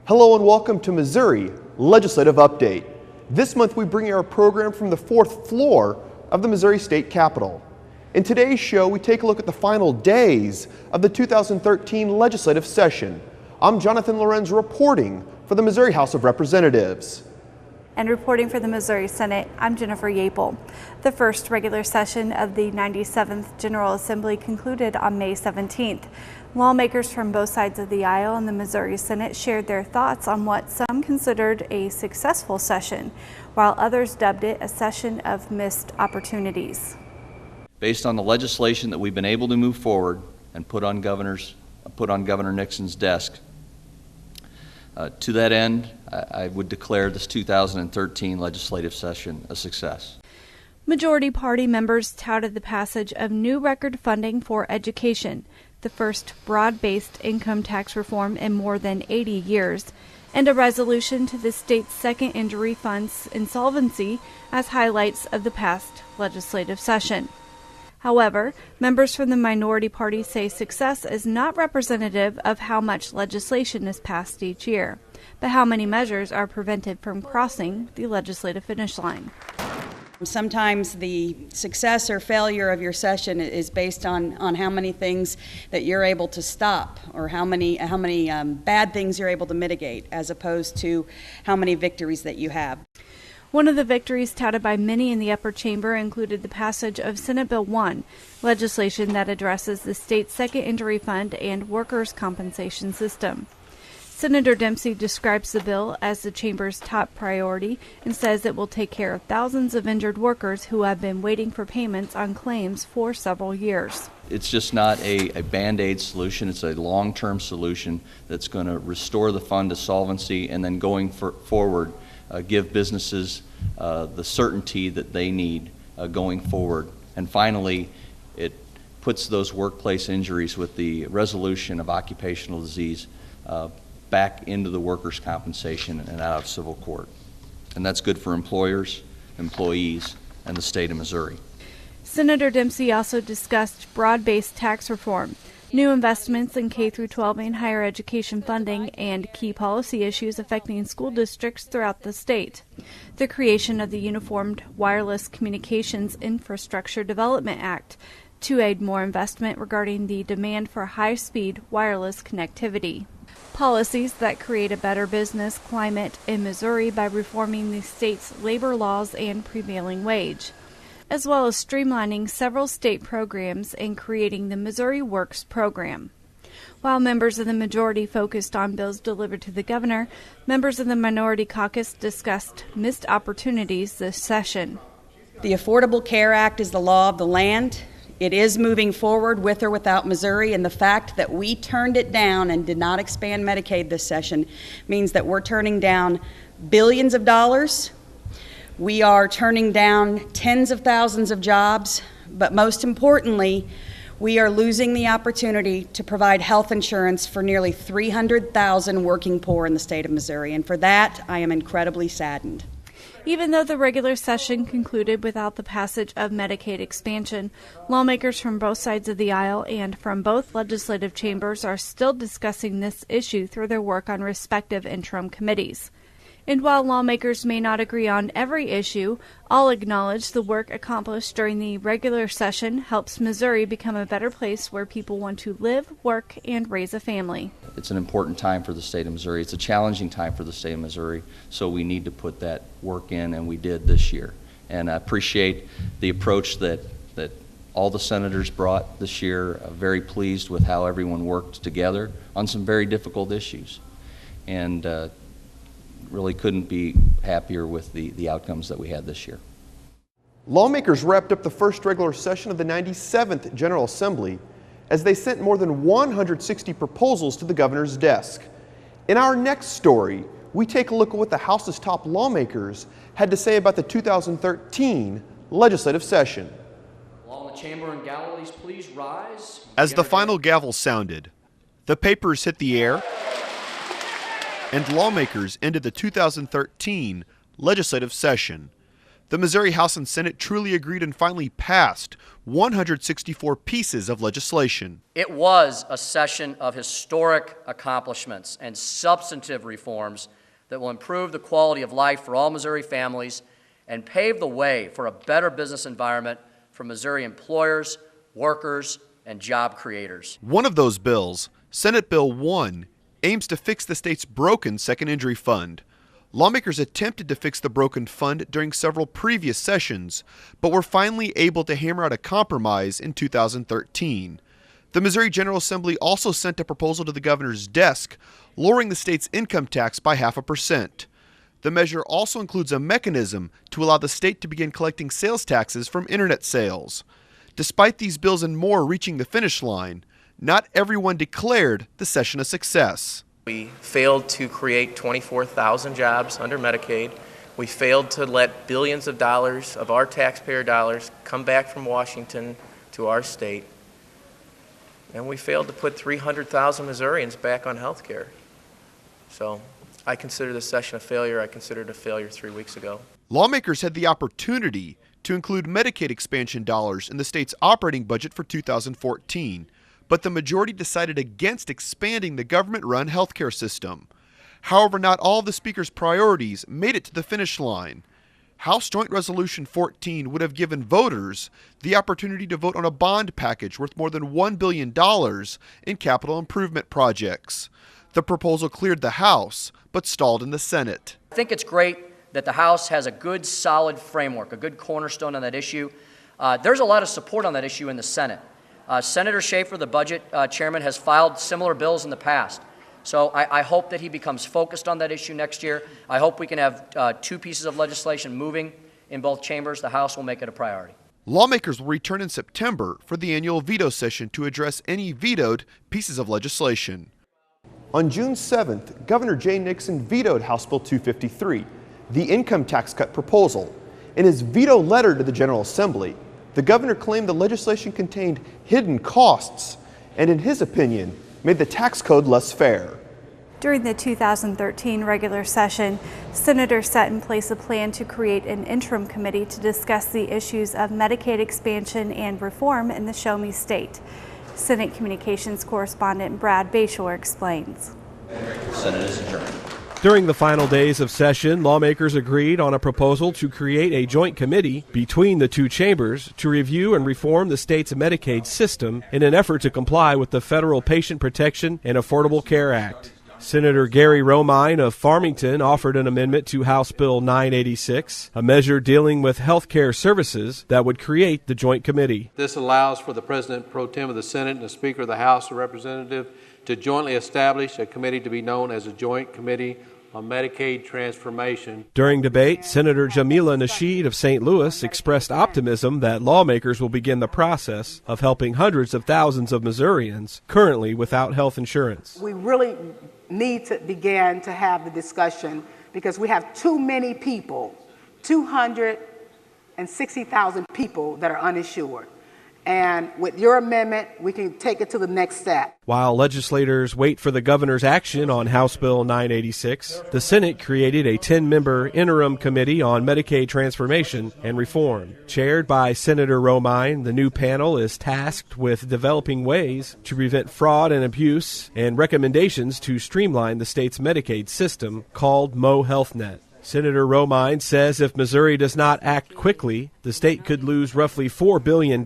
Hello and welcome to Missouri Legislative Update. This month we bring you our program from the fourth floor of the Missouri State Capitol. In today's show, we take a look at the final days of the 2013 legislative session. I'm Jonathan Lorenz reporting for the Missouri House of Representatives. And reporting for the Missouri Senate, I'm Jennifer Yapel. The first regular session of the 97th General Assembly concluded on May 17th. Lawmakers from both sides of the aisle in the Missouri Senate shared their thoughts on what some considered a successful session, while others dubbed it a session of missed opportunities. Based on the legislation that we've been able to move forward and put on Governor Nixon's desk, to that end, I would declare this 2013 legislative session a success. Majority Party members touted the passage of new record funding for education, the first broad-based income tax reform in more than 80 years, and a resolution to the state's second injury fund's insolvency as highlights of the past legislative session. However, members from the minority party say success is not representative of how much legislation is passed each year, but how many measures are prevented from crossing the legislative finish line. Sometimes the success or failure of your session is based on how many things that you're able to stop, or how many bad things you're able to mitigate, as opposed to how many victories that you have. One of the victories touted by many in the upper chamber included the passage of Senate Bill 1, legislation that addresses the state's second injury fund and workers' compensation system. Senator Dempsey describes the bill as the chamber's top priority and says it will take care of thousands of injured workers who have been waiting for payments on claims for several years. It's just not a Band-Aid solution. It's a long-term solution that's going to restore the fund to solvency and then going forward give businesses the certainty that they need going forward. And finally, it puts those workplace injuries with the resolution of occupational disease back into the workers' compensation and out of civil court. And that's good for employers, employees, and the state of Missouri. Senator Dempsey also discussed broad-based tax reform, new investments in K-12 and higher education funding, and key policy issues affecting school districts throughout the state. The creation of the Uniformed Wireless Communications Infrastructure Development Act to aid more investment regarding the demand for high-speed wireless connectivity. Policies that create a better business climate in Missouri by reforming the state's labor laws and prevailing wage, as well as streamlining several state programs and creating the Missouri Works program. While members of the majority focused on bills delivered to the governor, members of the minority caucus discussed missed opportunities this session. The Affordable Care Act is the law of the land. It is moving forward with or without Missouri, and the fact that we turned it down and did not expand Medicaid this session means that we're turning down billions of dollars. We are turning down tens of thousands of jobs, but most importantly, we are losing the opportunity to provide health insurance for nearly 300,000 working poor in the state of Missouri, and for that, I am incredibly saddened. Even though the regular session concluded without the passage of Medicaid expansion, lawmakers from both sides of the aisle and from both legislative chambers are still discussing this issue through their work on respective interim committees. And while lawmakers may not agree on every issue, all acknowledge the work accomplished during the regular session helps Missouri become a better place where people want to live, work, and raise a family. It's an important time for the state of Missouri. It's a challenging time for the state of Missouri, so we need to put that work in, and we did this year. And I appreciate the approach that all the senators brought this year. Very pleased with how everyone worked together on some very difficult issues. And really couldn't be happier with the outcomes that we had this year. Lawmakers wrapped up the first regular session of the 97th General Assembly as they sent more than 160 proposals to the governor's desk. In our next story, we take a look at what the House's top lawmakers had to say about the 2013 legislative session. All in the chamber and galleries, please rise. As the final gavel sounded, the papers hit the air, and lawmakers ended the 2013 legislative session. The Missouri House and Senate truly agreed and finally passed 164 pieces of legislation. It was a session of historic accomplishments and substantive reforms that will improve the quality of life for all Missouri families and pave the way for a better business environment for Missouri employers, workers, and job creators. One of those bills, Senate Bill 1, aims to fix the state's broken second injury fund. Lawmakers attempted to fix the broken fund during several previous sessions, but were finally able to hammer out a compromise in 2013. The Missouri General Assembly also sent a proposal to the governor's desk, lowering the state's income tax by 0.5%. The measure also includes a mechanism to allow the state to begin collecting sales taxes from internet sales. Despite these bills and more reaching the finish line, not everyone declared the session a success. We failed to create 24,000 jobs under Medicaid. We failed to let billions of dollars of our taxpayer dollars come back from Washington to our state. And we failed to put 300,000 Missourians back on health care. So I consider this session a failure. I considered it a failure 3 weeks ago. Lawmakers had the opportunity to include Medicaid expansion dollars in the state's operating budget for 2014. But the majority decided against expanding the government-run healthcare system. However, not all of the Speaker's priorities made it to the finish line. House Joint Resolution 14 would have given voters the opportunity to vote on a bond package worth more than $1 billion in capital improvement projects. The proposal cleared the House, but stalled in the Senate. I think it's great that the House has a good, solid framework, a good cornerstone on that issue. There's a lot of support on that issue in the Senate. Senator Schaefer, the budget chairman, has filed similar bills in the past. So I hope that he becomes focused on that issue next year. I hope we can have 2 pieces of legislation moving in both chambers. The House will make it a priority. Lawmakers will return in September for the annual veto session to address any vetoed pieces of legislation. On June 7th, Governor Jay Nixon vetoed House Bill 253, the income tax cut proposal. In his veto letter to the General Assembly, the governor claimed the legislation contained hidden costs and, in his opinion, made the tax code less fair. During the 2013 regular session, senators set in place a plan to create an interim committee to discuss the issues of Medicaid expansion and reform in the Show Me state. Senate Communications correspondent Brad Bayshore explains. Senate is adjourned. During the final days of session, lawmakers agreed on a proposal to create a joint committee between the 2 chambers to review and reform the state's Medicaid system in an effort to comply with the Federal Patient Protection and Affordable Care Act. Senator Gary Romine of Farmington offered an amendment to House Bill 986, a measure dealing with health care services that would create the joint committee. This allows for the President Pro Tem of the Senate and the Speaker of the House of Representatives to jointly establish a committee to be known as a Joint Committee on Medicaid Transformation. During debate, Senator Jamila Nasheed of St. Louis expressed optimism that lawmakers will begin the process of helping hundreds of thousands of Missourians currently without health insurance. We really need to begin to have the discussion because we have too many people, 260,000 people that are uninsured. And with your amendment, we can take it to the next step. While legislators wait for the governor's action on House Bill 986, the Senate created a 10-member interim committee on Medicaid transformation and reform. Chaired by Senator Romine, the new panel is tasked with developing ways to prevent fraud and abuse and recommendations to streamline the state's Medicaid system called MoHealthNet. Senator Romine says if Missouri does not act quickly, the state could lose roughly $4 billion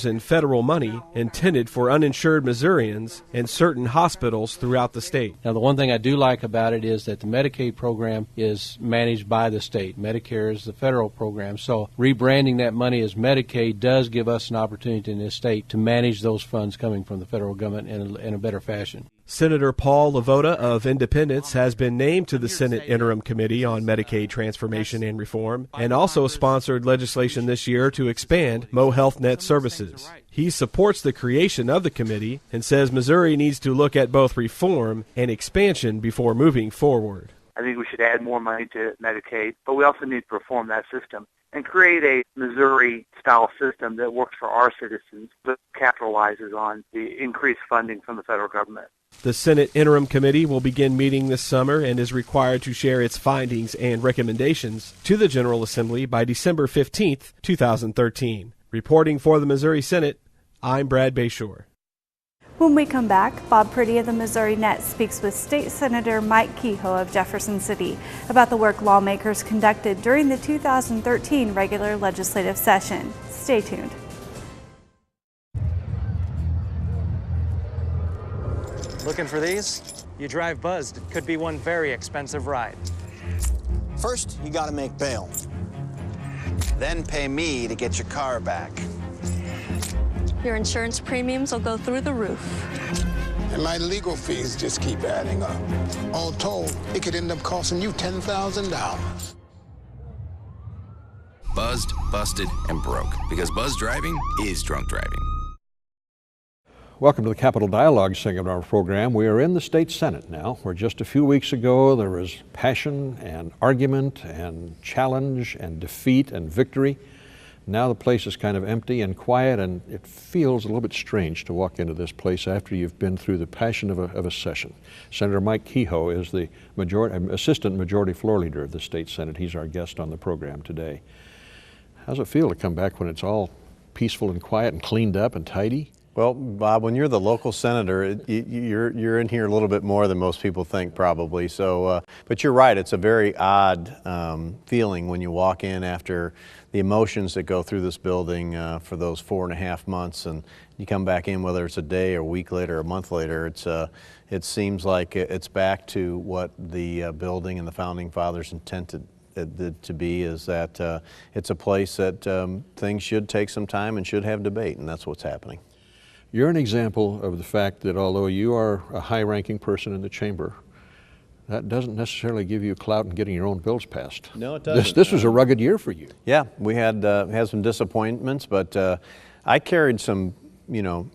in federal money intended for uninsured Missourians and certain hospitals throughout the state. Now, the one thing I do like about it is that the Medicaid program is managed by the state. Medicare is the federal program. So rebranding that money as Medicaid does give us an opportunity in this state to manage those funds coming from the federal government in a better fashion. Senator Paul Lavoda of Independence has been named to the Senate Interim Committee on Medicaid Transformation and Reform and also sponsored legislation this year to expand MoHealthNet services. He supports the creation of the committee and says Missouri needs to look at both reform and expansion before moving forward. I think we should add more money to Medicaid, but we also need to reform that system and create a Missouri-style system that works for our citizens that capitalizes on the increased funding from the federal government. The Senate Interim Committee will begin meeting this summer and is required to share its findings and recommendations to the General Assembly by December 15, 2013. Reporting for the Missouri Senate, I'm Brad Bayshore. When we come back, Bob Priddy of the Missourinet speaks with State Senator Mike Kehoe of Jefferson City about the work lawmakers conducted during the 2013 regular legislative session. Stay tuned. Looking for these? You drive buzzed. It could be one very expensive ride. First, you gotta make bail. Then pay me to get your car back. Your insurance premiums will go through the roof. And my legal fees just keep adding up. All told, it could end up costing you $10,000. Buzzed, busted, and broke. Because buzz driving is drunk driving. Welcome to the Capitol Dialogue segment of our program. We are in the state Senate now, where just a few weeks ago there was passion and argument and challenge and defeat and victory. Now the place is kind of empty and quiet, and it feels a little bit strange to walk into this place after you've been through the passion of a session. Senator Mike Kehoe is the Assistant Majority Floor Leader of the state Senate. He's our guest on the program today. How's it feel to come back when it's all peaceful and quiet and cleaned up and tidy? Well, Bob, when you're the local senator, you're in here a little bit more than most people think, probably. So, but you're right. It's a very odd feeling when you walk in after the emotions that go through this building for those 4.5 months, and you come back in, whether it's a day or a week later or a month later. It seems like it's back to what the building and the founding fathers intended to be, is that it's a place that things should take some time and should have debate, and that's what's happening. You're an example of the fact that although you are a high-ranking person in the chamber, that doesn't necessarily give you clout in getting your own bills passed. No, it doesn't. This was a rugged year for you. Yeah, we had some disappointments, but I carried some,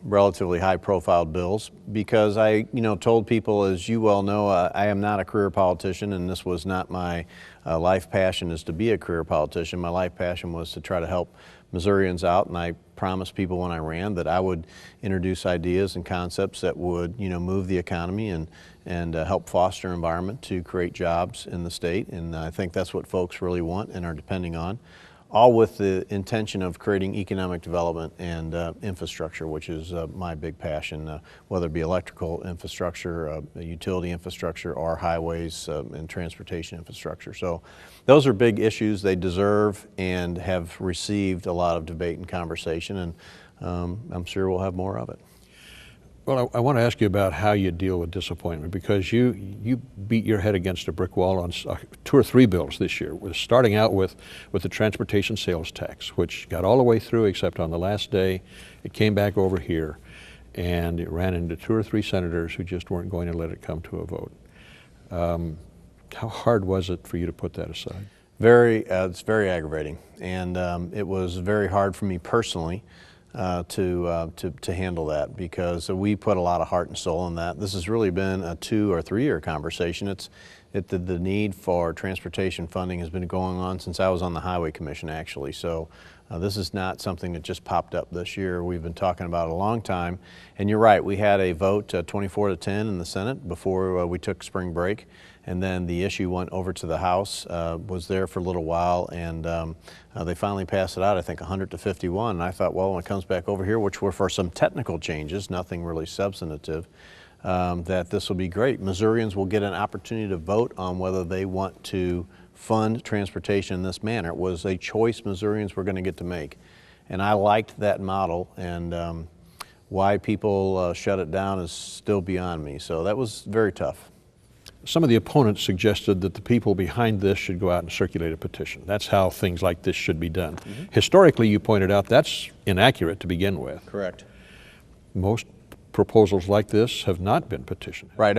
relatively high-profile bills because I, told people, as you well know, I am not a career politician, and this was not my life passion is to be a career politician. My life passion was to try to help Missourians out, and I promised people when I ran that I would introduce ideas and concepts that would, move the economy and help foster an environment to create jobs in the state. And I think that's what folks really want and are depending on, all with the intention of creating economic development and infrastructure, which is my big passion, whether it be electrical infrastructure, utility infrastructure, or highways and transportation infrastructure. So those are big issues. They deserve and have received a lot of debate and conversation, and I'm sure we'll have more of it. Well, I want to ask you about how you deal with disappointment, because you beat your head against a brick wall on 2 or 3 bills this year. We're starting out with the transportation sales tax, which got all the way through except on the last day. It came back over here, and it ran into 2 or 3 senators who just weren't going to let it come to a vote. How hard was it for you to put that aside? It's very aggravating, and it was very hard for me personally to handle that, because we put a lot of heart and soul in that. This has really been a 2 or 3 year conversation. The need for transportation funding has been going on since I was on the Highway Commission, actually. So this is not something that just popped up this year. We've been talking about it a long time. And you're right, we had a vote 24-10 in the Senate before we took spring break. And then the issue went over to the House, was there for a little while, and they finally passed it out, I think 100-51. And I thought, well, when it comes back over here, which were for some technical changes, nothing really substantive, that this will be great. Missourians will get an opportunity to vote on whether they want to fund transportation in this manner. It was a choice Missourians were going to get to make. And I liked that model, and why people shut it down is still beyond me. So that was very tough. Some of the opponents suggested that the people behind this should go out and circulate a petition. That's how things like this should be done. Mm-hmm. Historically, you pointed out, that's inaccurate to begin with. Correct. Most proposals like this have not been petitioned. Right.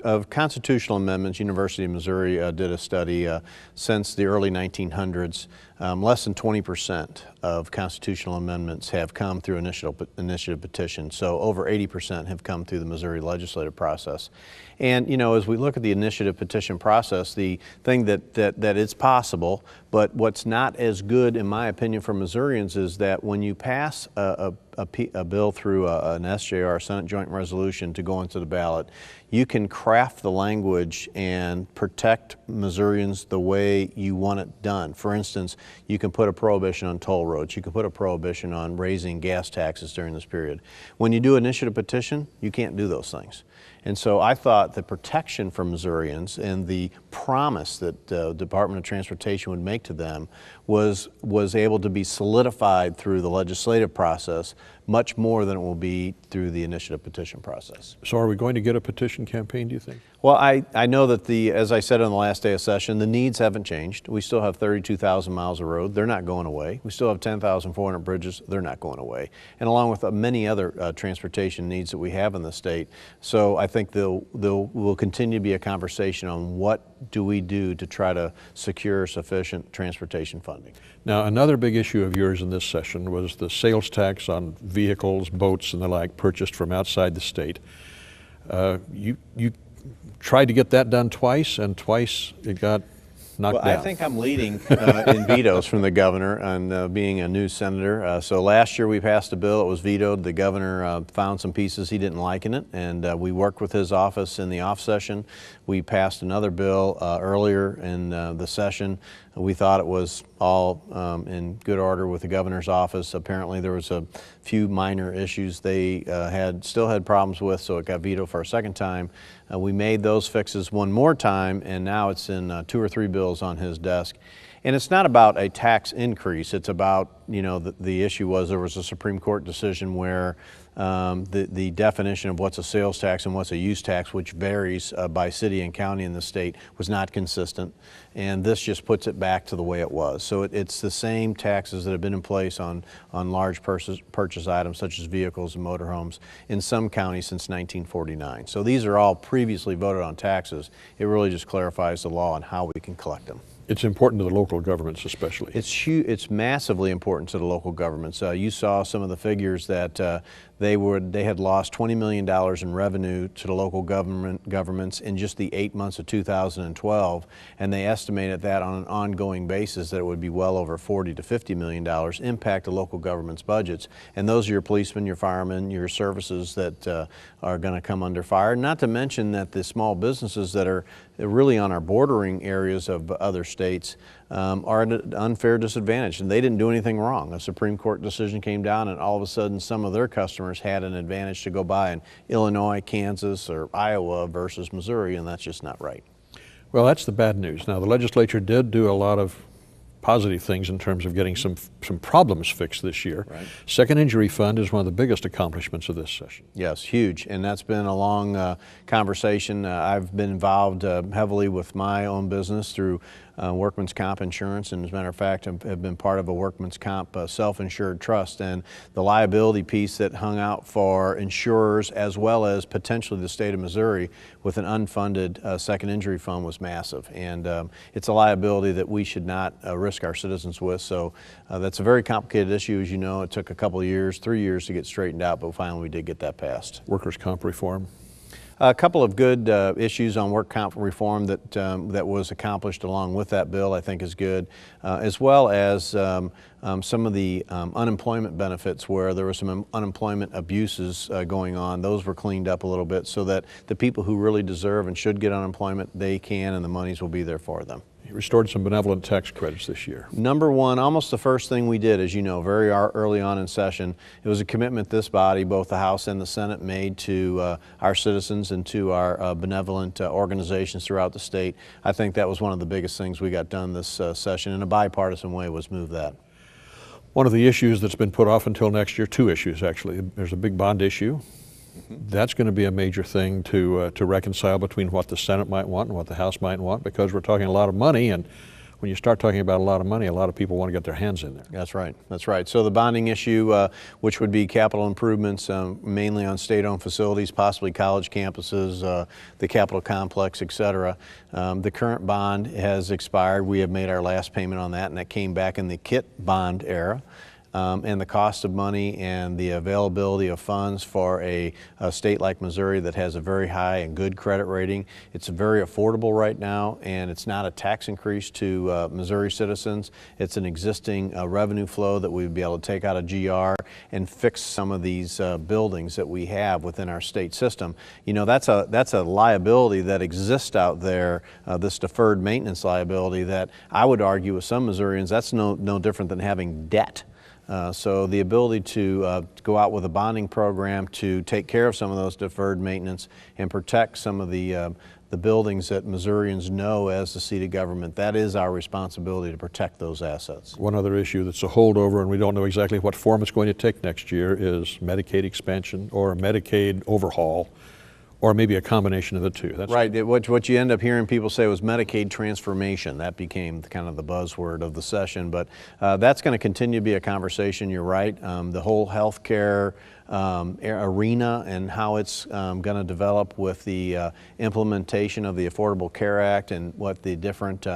Of constitutional amendments, University of Missouri did a study since the early 1900s. less than 20% of constitutional amendments have come through initiative petition. So over 80% have come through the Missouri legislative process. And, you know, as we look at the initiative petition process, the thing that it's possible, but what's not as good, in my opinion, for Missourians is that when you pass a bill through an SJR, Senate Joint Resolution, to go into the ballot, you can craft the language and protect Missourians the way you want it done. For instance, you can put a prohibition on toll roads. You can put a prohibition on raising gas taxes during this period. When you do initiative petition, you can't do those things. And so I thought the protection for Missourians and the promise that the Department of Transportation would make to them was able to be solidified through the legislative process much more than it will be through the initiative petition process. So are we going to get a petition campaign, do you think? Well, I know that as I said on the last day of session, the needs haven't changed. We still have 32,000 miles of road. They're not going away. We still have 10,400 bridges. They're not going away. And along with many other transportation needs that we have in the state. So I think will continue to be a conversation on what do we do to try to secure sufficient transportation funding. Now, another big issue of yours in this session was the sales tax on vehicles, boats, and the like purchased from outside the state. You tried to get that done twice, and twice it got knocked down. I think I'm leading in vetoes from the governor on being a new senator. So last year we passed a bill. It was vetoed. The governor found some pieces he didn't like in it, and we worked with his office in the off session. We passed another bill earlier in the session. We thought it was all in good order with the governor's office. Apparently there was a few minor issues they still had problems with, so it got vetoed for a second time. We made those fixes one more time, and now it's in 2 or 3 bills on his desk. And it's not about a tax increase. It's about, you know, the issue was there was a Supreme Court decision where the definition of what's a sales tax and what's a use tax, which varies by city and county in the state, was not consistent. And this just puts it back to the way it was. So it's the same taxes that have been in place on large purchase items such as vehicles and motorhomes in some counties since 1949. So these are all previously voted on taxes. It really just clarifies the law on how we can collect them. It's important to the local governments especially. It's massively important to the local governments. You saw some of the figures that they had lost $20 million in revenue to the local governments in just the 8 months of 2012, and they estimated that on an ongoing basis that it would be well over $40 to $50 million impact the local government's budgets. And those are your policemen, your firemen, your services that are going to come under fire. Not to mention that the small businesses that are really on our bordering areas of other states are at an unfair disadvantage, and they didn't do anything wrong. A Supreme Court decision came down, and all of a sudden some of their customers had an advantage to go buy in Illinois, Kansas, or Iowa versus Missouri, and that's just not right. Well, that's the bad news. Now, the legislature did do a lot of positive things in terms of getting some problems fixed this year. Right. Second Injury Fund is one of the biggest accomplishments of this session. Yes, huge, and that's been a long conversation. I've been involved heavily with my own business through workman's comp insurance, and as a matter of fact, have been part of a workman's comp self-insured trust, and the liability piece that hung out for insurers as well as potentially the state of Missouri with an unfunded second injury fund was massive, and it's a liability that we should not risk our citizens with. So that's a very complicated issue. As you know, it took a couple of years, 3 years to get straightened out, but finally we did get that passed. Workers' comp reform. A couple of good issues on work comp reform that was accomplished along with that bill I think is good, as well as some of the unemployment benefits where there were some unemployment abuses going on. Those were cleaned up a little bit so that the people who really deserve and should get unemployment, they can, and the monies will be there for them. You restored some benevolent tax credits this year. Number one, almost the first thing we did, as you know, very early on in session, it was a commitment this body, both the House and the Senate, made to our citizens and to our benevolent organizations throughout the state. I think that was one of the biggest things we got done this session in a bipartisan way, was move that. One of the issues that's been put off until next year, 2 issues actually. There's a big bond issue. That's going to be a major thing to reconcile between what the Senate might want and what the House might want, because we're talking a lot of money, and when you start talking about a lot of money, a lot of people want to get their hands in there. That's right. That's right. So the bonding issue, which would be capital improvements, mainly on state-owned facilities, possibly college campuses, the Capitol complex, et cetera. The current bond has expired. We have made our last payment on that, and that came back in the KIT bond era. And the cost of money and the availability of funds for a state like Missouri that has a very high and good credit rating. It's very affordable right now, and it's not a tax increase to Missouri citizens. It's an existing revenue flow that we would be able to take out of GR and fix some of these buildings that we have within our state system. You know, that's a liability that exists out there, this deferred maintenance liability that I would argue with some Missourians, that's no different than having debt. So the ability to go out with a bonding program to take care of some of those deferred maintenance and protect some of the buildings that Missourians know as the seat of government, that is our responsibility to protect those assets. One other issue that's a holdover, and we don't know exactly what form it's going to take next year, is Medicaid expansion or a Medicaid overhaul, or maybe a combination of the two. That's right. What you end up hearing people say was Medicaid transformation. That became kind of the buzzword of the session, but that's going to continue to be a conversation. You're right. The whole healthcare arena and how it's going to develop with the implementation of the Affordable Care Act and what the different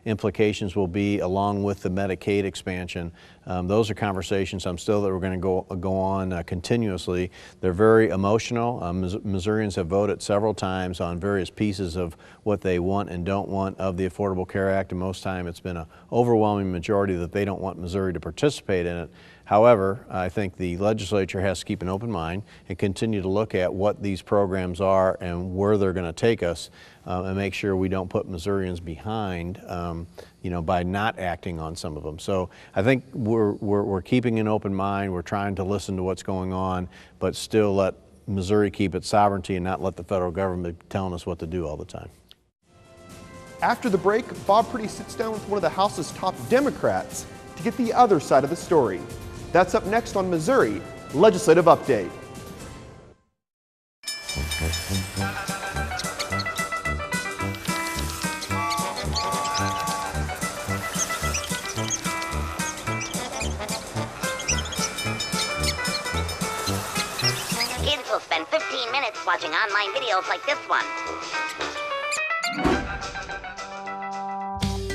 implications will be along with the Medicaid expansion. Those are conversations I'm still that we're going to go on continuously. They're very emotional. Missourians have voted several times on various pieces of what they want and don't want of the Affordable Care Act, and most time it's been an overwhelming majority that they don't want Missouri to participate in it. However, I think the legislature has to keep an open mind and continue to look at what these programs are and where they're going to take us, and make sure we don't put Missourians behind, you know, by not acting on some of them. So I think we're keeping an open mind. We're trying to listen to what's going on, but still let Missouri keep its sovereignty and not let the federal government be telling us what to do all the time. After the break, Bob Priddy sits down with one of the House's top Democrats to get the other side of the story. That's up next on Missouri Legislative Update. Kids will spend 15 minutes watching online videos like this one.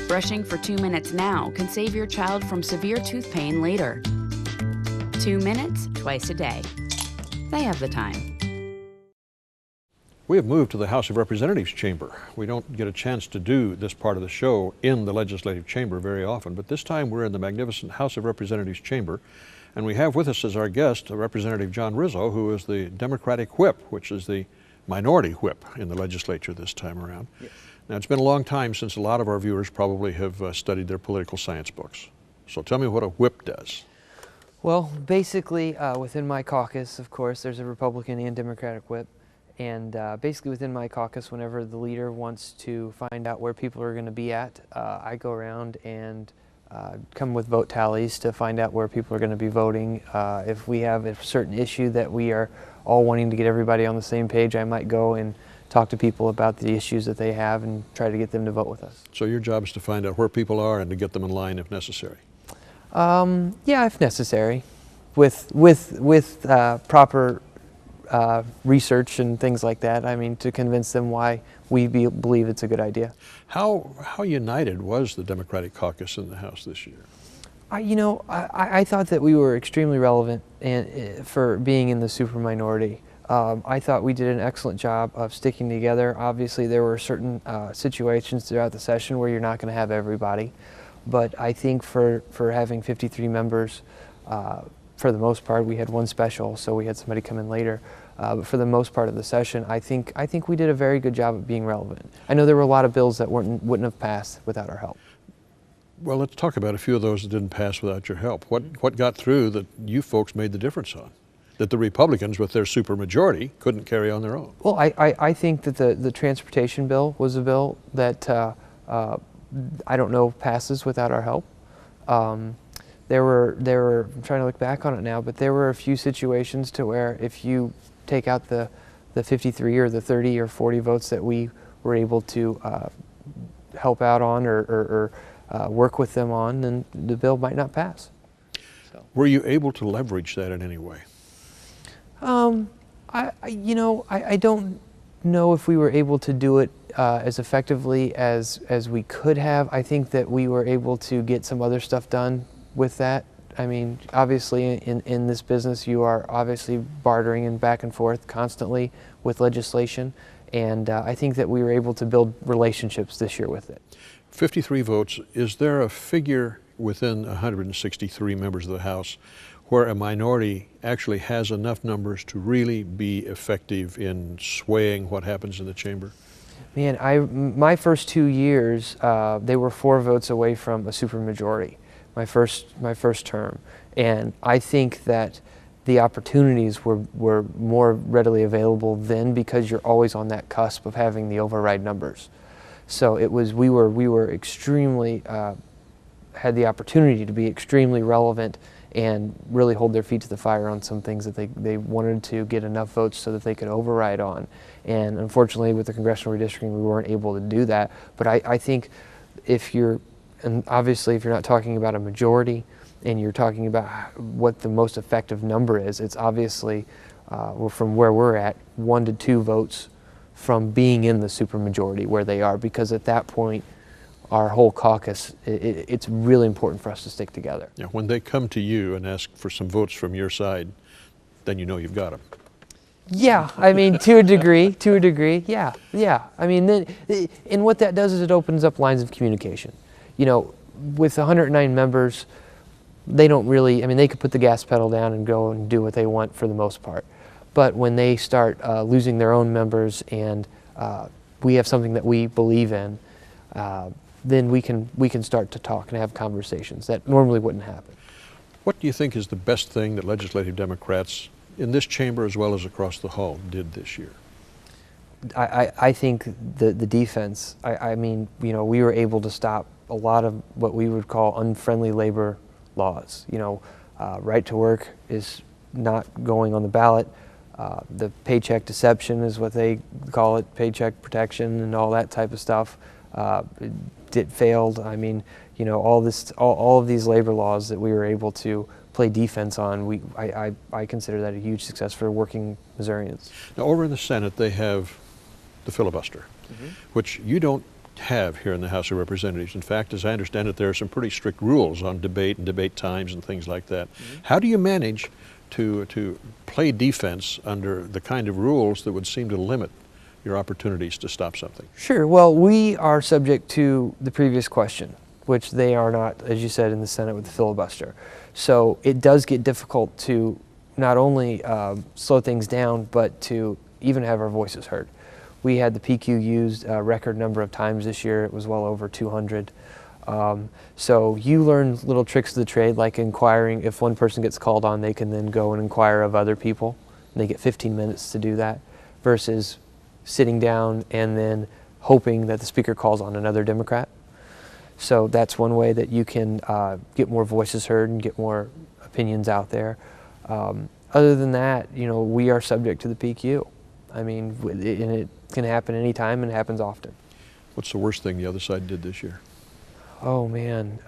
Brushing for 2 minutes now can save your child from severe tooth pain later. 2 minutes twice a day. They have the time. We have moved to the House of Representatives chamber. We don't get a chance to do this part of the show in the legislative chamber very often, but this time we're in the magnificent House of Representatives chamber, and we have with us as our guest Representative John Rizzo, who is the Democratic whip, which is the minority whip in the legislature this time around. Yes. Now, it's been a long time since a lot of our viewers probably have studied their political science books. So tell me what a whip does. Well, basically, within my caucus, of course, there's a Republican and Democratic whip. And basically within my caucus, whenever the leader wants to find out where people are going to be at, I go around and come with vote tallies to find out where people are going to be voting. If we have a certain issue that we are all wanting to get everybody on the same page, I might go and talk to people about the issues that they have and try to get them to vote with us. So your job is to find out where people are and to get them in line if necessary? Yeah, if necessary, with proper research and things like that. I mean, to convince them why we believe it's a good idea. How united was the Democratic caucus in the House this year? I thought that we were extremely relevant for being in the super minority. I thought we did an excellent job of sticking together. Obviously, there were certain situations throughout the session where you're not going to have everybody. But I think for having 53 members, for the most part, we had one special, so we had somebody come in later. But for the most part of the session, I think we did a very good job of being relevant. I know there were a lot of bills that wouldn't have passed without our help. Well, let's talk about a few of those that didn't pass without your help. What got through that you folks made the difference on, that the Republicans with their supermajority couldn't carry on their own? Well, I think that the transportation bill was a bill that I don't know passes without our help. There were, I'm trying to look back on it now, but there were a few situations to where if you take out the 53 or the 30 or 40 votes that we were able to help out on or work with them on, then the bill might not pass. Were you able to leverage that in any way? I don't know if we were able to do it as effectively as we could have. I think that we were able to get some other stuff done with that. I mean, obviously in this business you are obviously bartering and back and forth constantly with legislation, and I think that we were able to build relationships this year with it. 53 votes. Is there a figure within 163 members of the House where a minority actually has enough numbers to really be effective in swaying what happens in the chamber? Man, my first 2 years, they were 4 votes away from a supermajority. My first term, and I think that the opportunities were more readily available then because you're always on that cusp of having the override numbers. So it was we were extremely had the opportunity to be extremely relevant and really hold their feet to the fire on some things that they wanted to get enough votes so that they could override on. And unfortunately with the congressional redistricting we weren't able to do that. But I think and obviously if you're not talking about a majority and you're talking about what the most effective number is, it's obviously from where we're at 1 to 2 votes from being in the supermajority where they are, because at that point our whole caucus, it's really important for us to stick together. Yeah, when they come to you and ask for some votes from your side, then you know you've got them. Yeah, I mean, to a degree, yeah. I mean, then, and what that does is it opens up lines of communication. You know, with 109 members, they don't really, I mean, they could put the gas pedal down and go and do what they want for the most part. But when they start losing their own members and we have something that we believe in, then we can start to talk and have conversations that normally wouldn't happen. What do you think is the best thing that legislative Democrats in this chamber as well as across the hall did this year? I think the defense. I mean, you know, we were able to stop a lot of what we would call unfriendly labor laws. You know, right to work is not going on the ballot. The paycheck deception is what they call it, paycheck protection and all that type of stuff. It failed. I mean, you know, all of these labor laws that we were able to play defense on, I consider that a huge success for working Missourians. Now, over in the Senate, they have the filibuster, which you don't have here in the House of Representatives. In fact, as I understand it, there are some pretty strict rules on debate and debate times and things like that. How do you manage to play defense under the kind of rules that would seem to limit your opportunities to stop something? Sure. Well, we are subject to the previous question, which they are not, as you said, in the Senate with the filibuster. So it does get difficult to not only slow things down, but to even have our voices heard. We had the PQ used a record number of times this year. It was well over 200. So you learn little tricks of the trade, like inquiring. If one person gets called on, they can then go and inquire of other people. And they get 15 minutes to do that, versus sitting down and then hoping that the speaker calls on another Democrat. So that's one way that you can get more voices heard and get more opinions out there. Other than that, you know, we are subject to the PQ. I mean, and it can happen anytime and it happens often. What's the worst thing the other side did this year? Oh man,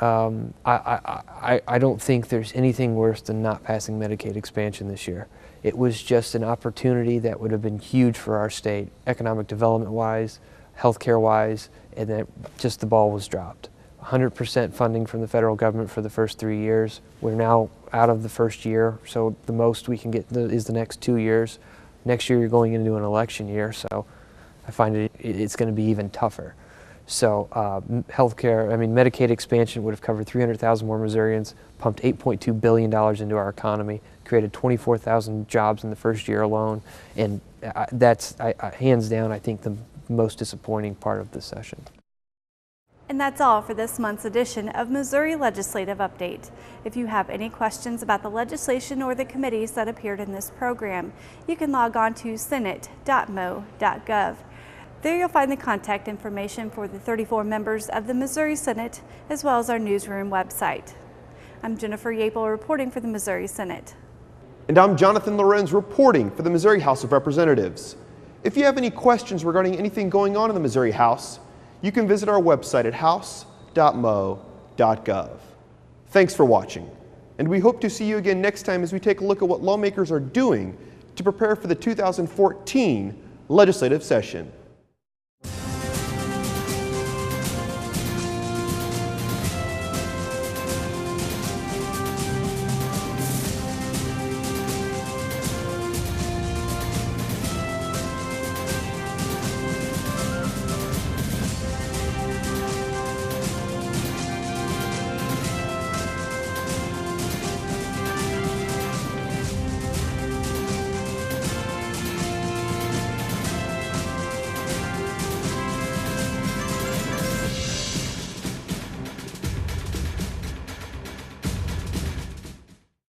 I don't think there's anything worse than not passing Medicaid expansion this year. It was just an opportunity that would have been huge for our state, economic development wise, healthcare wise, and then just the ball was dropped. 100% funding from the federal government for the first 3 years. We're now out of the first year, so the most we can get is the next 2 years. Next year you're going into an election year, so I find it's going to be even tougher. So healthcare, I mean, Medicaid expansion would have covered 300,000 more Missourians, pumped $8.2 billion into our economy, created 24,000 jobs in the first year alone, and that's, hands down, I think the most disappointing part of this session. And that's all for this month's edition of Missouri Legislative Update. If you have any questions about the legislation or the committees that appeared in this program, you can log on to senate.mo.gov. There you'll find the contact information for the 34 members of the Missouri Senate, as well as our newsroom website. I'm Jennifer Yapel reporting for the Missouri Senate. And I'm Jonathan Lorenz reporting for the Missouri House of Representatives. If you have any questions regarding anything going on in the Missouri House, you can visit our website at house.mo.gov. Thanks for watching, and we hope to see you again next time as we take a look at what lawmakers are doing to prepare for the 2014 legislative session.